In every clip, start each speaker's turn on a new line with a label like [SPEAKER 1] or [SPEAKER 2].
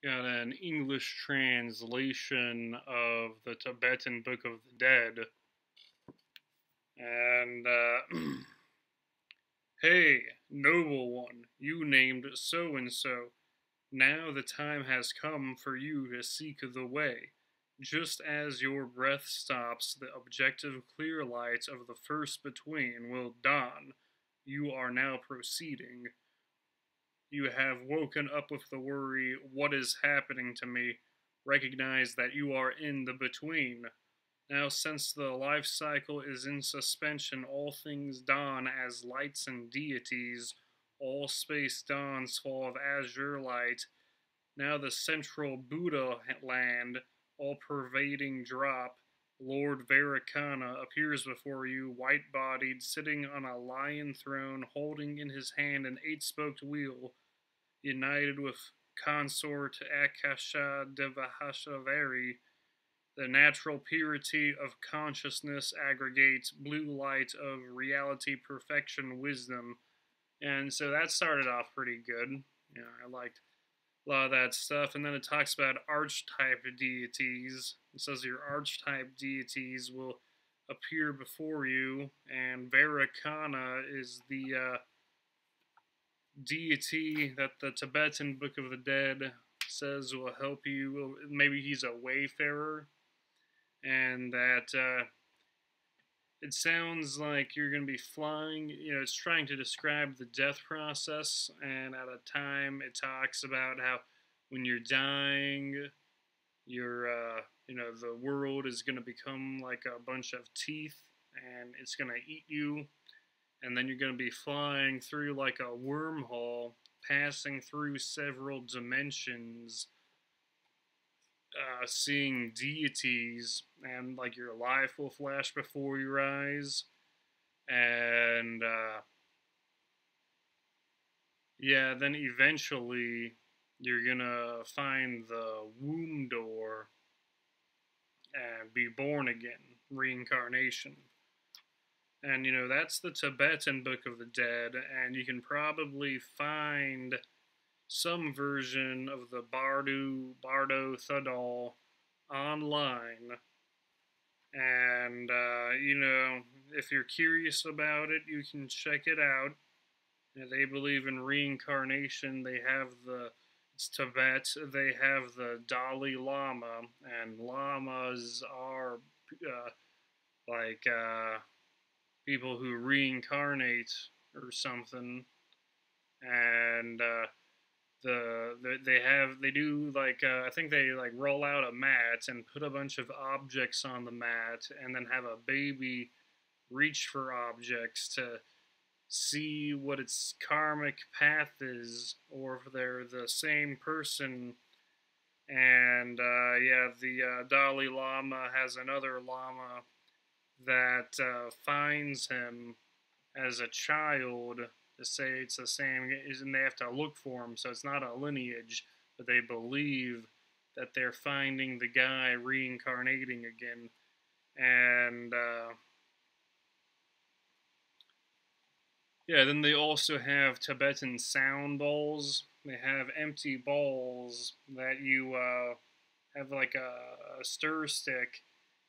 [SPEAKER 1] Got an English translation of the Tibetan Book of the Dead. And, hey, noble one, you named so and so. Now the time has come for you to seek the way. Just as your breath stops, the objective clear light of the first between will dawn. You are now proceeding. You have woken up with the worry, what is happening to me? Recognize that you are in the between. Now, since the life cycle is in suspension, all things dawn as lights and deities. All space dawns full of azure light. Now, the central Buddha land, all pervading drop. Lord Varakana appears before you, white bodied, sitting on a lion throne, holding in his hand an eight spoked wheel, united with consort Akasha Devahashavari. The natural purity of consciousness aggregates blue light of reality, perfection, wisdom. And so that started off pretty good. I liked a lot of that stuff. And then it talks about archetype deities. It says your archetype deities will appear before you, and Varakana is the deity that the Tibetan Book of the Dead says will help you. Maybe he's a wayfarer, and that it sounds like you're going to be flying. It's trying to describe the death process, and at a time it talks about how when you're dying, the world is going to become like a bunch of teeth, and it's going to eat you, and then you're going to be flying through like a wormhole, passing through several dimensions, seeing deities, and like your life will flash before your eyes. And yeah, then eventually you're gonna find the womb door and be born again, reincarnation. And that's the Tibetan Book of the Dead, and you can probably find some version of the Bardo Thodol online. And, if you're curious about it, you can check it out. They believe in reincarnation. They have it's Tibet, they have the Dalai Lama, and lamas are uh, like people who reincarnate or something. And they do like I think they like roll out a mat and put a bunch of objects on the mat, and then have a baby reach for objects to see what its karmic path is, or if they're the same person. And yeah, the Dalai Lama has another lama that finds him as a child to say it's the same, and they have to look for him, so it's not a lineage, but they believe that they're finding the guy reincarnating again. And yeah, then they also have Tibetan sound bowls. They have empty bowls that you have like a stir stick,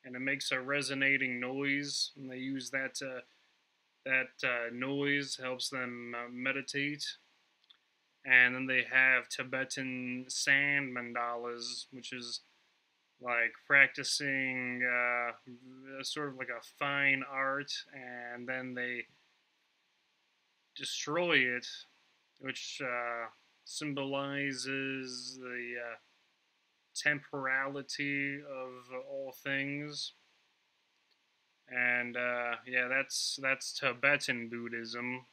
[SPEAKER 1] and it makes a resonating noise, and they use that noise helps them meditate. And then they have Tibetan sand mandalas, which is like practicing sort of like a fine art, and then they destroy it, which symbolizes the temporality of all things. And yeah, that's Tibetan Buddhism.